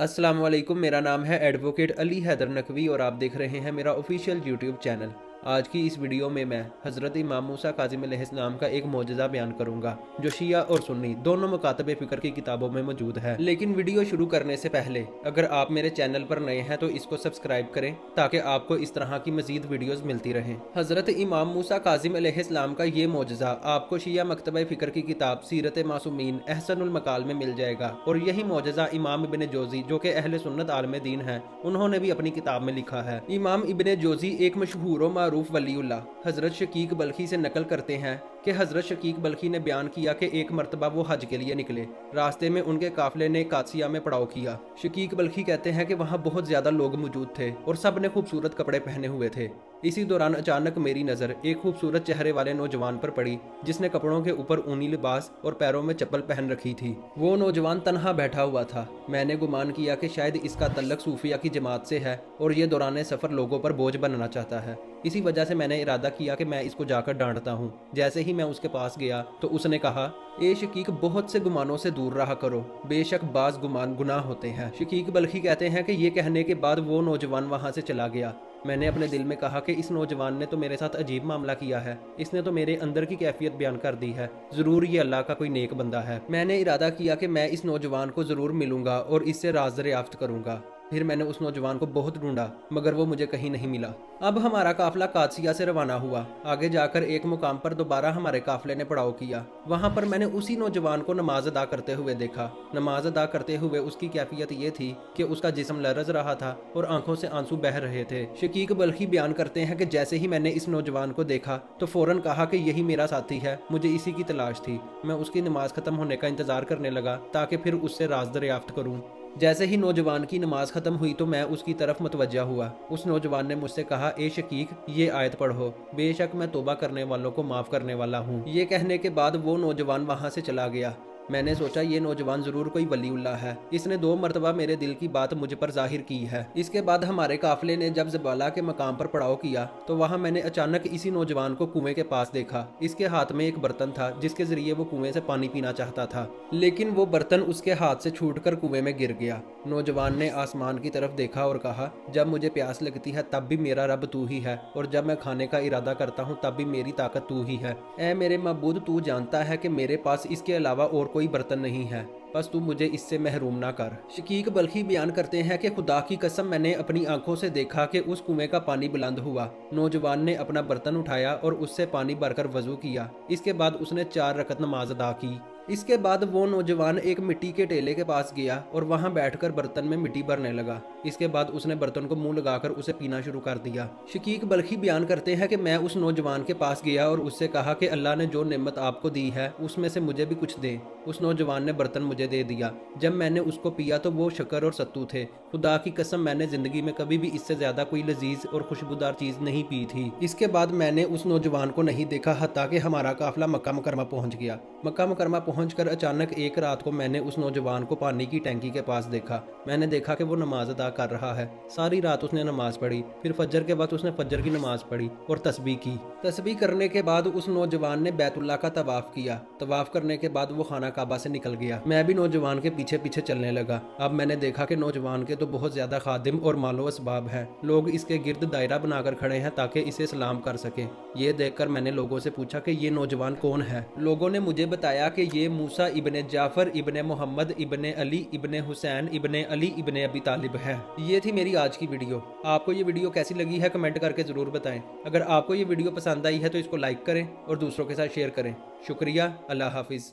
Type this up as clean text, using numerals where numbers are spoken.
अस्सलाम वालेकुम। मेरा नाम है एडवोकेट अली हैदर नकवी और आप देख रहे हैं मेरा ऑफिशियल यूट्यूब चैनल। आज की इस वीडियो में मैं हज़रत इमाम मूसा काज़िम अलैहिस्सलाम का एक मोजज़ा बयान करूंगा जो शिया और सुन्नी दोनों मकातब फ़िक्र की किताबों में मौजूद है। लेकिन वीडियो शुरू करने से पहले अगर आप मेरे चैनल पर नए हैं तो इसको सब्सक्राइब करें ताकि आपको इस तरह की मज़ीद वीडियोज़ मिलती रहें। हज़रत इमाम मूसा काज़िम अलैहिस्सलाम का ये मोजज़ा आपको शिया मकतब फ़िक्र की किताब सीरत मासूमीन अहसनुल मकाल में मिल जाएगा और यही मोजज़ा इमाम इब्ने जोज़ी जो कि अहले सुन्नत आलम दीन हैं उन्होंने भी अपनी किताब में लिखा है। इमाम इब्ने जोज़ी एक मशहूर व मारूफ वलीउल्लाह हज़रत शकीक बल्खी से नकल करते हैं कि हज़रत शकीक बल्खी ने बयान किया कि एक मरतबा वो हज के लिए निकले। रास्ते में उनके काफिले ने कासिया में पड़ाव किया। शकीक बल्खी कहते हैं कि वहाँ बहुत ज़्यादा लोग मौजूद थे और सब ने खूबसूरत कपड़े पहने हुए थे। इसी दौरान अचानक मेरी नज़र एक खूबसूरत चेहरे वाले नौजवान पर पड़ी जिसने कपड़ों के ऊपर ऊनी लिबास और पैरों में चप्पल पहन रखी थी। वो नौजवान तन्हा बैठा हुआ था। मैंने गुमान किया कि शायद इसका तल्लक सूफिया की जमात से है और ये दौरान सफ़र लोगों पर बोझ बनना चाहता है। इसी वजह से मैंने इरादा किया कि मैं इसको जाकर डांटता हूँ। जैसे ही मैं उसके पास गया तो उसने कहा, ए शकीक, बहुत से गुमानों से दूर रहा करो, बेशक बाज गुमान गुनाह होते हैं। शकीक बल्खी कहते हैं कि ये कहने के बाद वो नौजवान वहाँ से चला गया। मैंने अपने दिल में कहा कि इस नौजवान ने तो मेरे साथ अजीब मामला किया है। इसने तो मेरे अंदर की कैफियत बयान कर दी है। ज़रूर ये अल्लाह का कोई नेक बंदा है। मैंने इरादा किया कि मैं इस नौजवान को ज़रूर मिलूंगा और इससे राज दरियाफ्त करूंगा। फिर मैंने उस नौजवान को बहुत ढूंढा मगर वो मुझे कहीं नहीं मिला। अब हमारा काफिला कादसिया से रवाना हुआ। आगे जाकर एक मुकाम पर दोबारा हमारे काफिले ने पड़ाव किया। वहां पर मैंने उसी नौजवान को नमाज अदा करते हुए देखा। नमाज अदा करते हुए उसकी कैफियत ये थी कि उसका जिस्म लरज रहा था और आंखों से आंसू बह रहे थे। शकीक बल्खी बयान करते हैं कि जैसे ही मैंने इस नौजवान को देखा तो फौरन कहा कि यही मेरा साथी है, मुझे इसी की तलाश थी। मैं उसकी नमाज खत्म होने का इंतजार करने लगा ताकि फिर उससे राज दरियाफ्त करूं। जैसे ही नौजवान की नमाज खत्म हुई तो मैं उसकी तरफ मुतवज्जा हुआ। उस नौजवान ने मुझसे कहा, ए शकीक, ये आयत पढ़ो, बेशक मैं तौबा करने वालों को माफ़ करने वाला हूँ। ये कहने के बाद वो नौजवान वहाँ से चला गया। मैंने सोचा ये नौजवान ज़रूर कोई वलीउल्लाह है, इसने 2 मरतबा मेरे दिल की बात मुझ पर जाहिर की है। इसके बाद हमारे काफिले ने जब ज़बाला के मकाम पर पड़ाव किया तो वहाँ मैंने अचानक इसी नौजवान को कुएं के पास देखा। इसके हाथ में एक बर्तन था जिसके ज़रिए वो कुएं से पानी पीना चाहता था, लेकिन वो बर्तन उसके हाथ से छूटकर कुएं में गिर गया। नौजवान ने आसमान की तरफ देखा और कहा, जब मुझे प्यास लगती है तब भी मेरा रब तू ही है और जब मैं खाने का इरादा करता हूँ तब भी मेरी ताकत तू ही है। ऐ मेरे मबूद, तू जानता है कि मेरे पास इसके अलावा और कोई बर्तन नहीं है, बस तू मुझे इससे महरूम ना कर। शकीक बल्खी बयान करते हैं कि खुदा की कसम मैंने अपनी आंखों से देखा कि उस कुएं का पानी बुलंद हुआ। नौजवान ने अपना बर्तन उठाया और उससे पानी भरकर वजू किया। इसके बाद उसने 4 रकत नमाज अदा की। इसके बाद वो नौजवान एक मिट्टी के टेले के पास गया और वहां बैठकर बर्तन में मिट्टी भरने लगा। इसके बाद उसने बर्तन को मुंह लगाकर उसे पीना शुरू कर दिया। शकीक बल्खी बयान करते हैं कि मैं उस नौजवान के पास गया और उससे कहा कि अल्लाह ने जो नेमत आपको दी है उसमें से मुझे भी कुछ दे। उस नौजवान ने बर्तन मुझे दे दिया। जब मैंने उसको पिया तो वो शक्कर और सत्तू थे। खुदा की कसम मैंने जिंदगी में कभी भी इससे ज्यादा कोई लजीज और खुशबूदार चीज नहीं पी थी। इसके बाद मैंने उस नौजवान को नहीं देखा हत्ता कि हमारा काफिला मक्का मुकरमा पहुंच गया। मक्का मुकरमा पहुंचकर अचानक एक रात को मैंने उस नौजवान को पानी की टैंकी के पास देखा। मैंने देखा कि वो नमाज अदा कर रहा है। सारी रात उसने नमाज पढ़ी, फिर फजर के बाद उसने फजर की नमाज पढ़ी और तस्बीह की। तस्बीह करने के बाद उस नौजवान ने बैतुल्लाह का तवाफ किया। तवाफ करने के बाद वो खाना काबा से निकल गया। मैं भी नौजवान के पीछे पीछे चलने लगा। अब मैंने देखा कि नौजवान के तो बहुत ज्यादा खादिम और मालो असबाब है। लोग इसके गिर्द दायरा बनाकर खड़े हैं ताकि इसे सलाम कर सके। ये देखकर मैंने लोगों से पूछा कि ये नौजवान कौन है। लोगों ने मुझे बताया कि ये मूसा इब्ने जाफर इब्ने मोहम्मद इब्ने अली इब्ने हुसैन इब्ने अली इब्ने अबी तालिब है। ये थी मेरी आज की वीडियो। आपको ये वीडियो कैसी लगी है कमेंट करके ज़रूर बताएं। अगर आपको ये वीडियो पसंद आई है तो इसको लाइक करें और दूसरों के साथ शेयर करें। शुक्रिया। अल्लाह हाफिज़।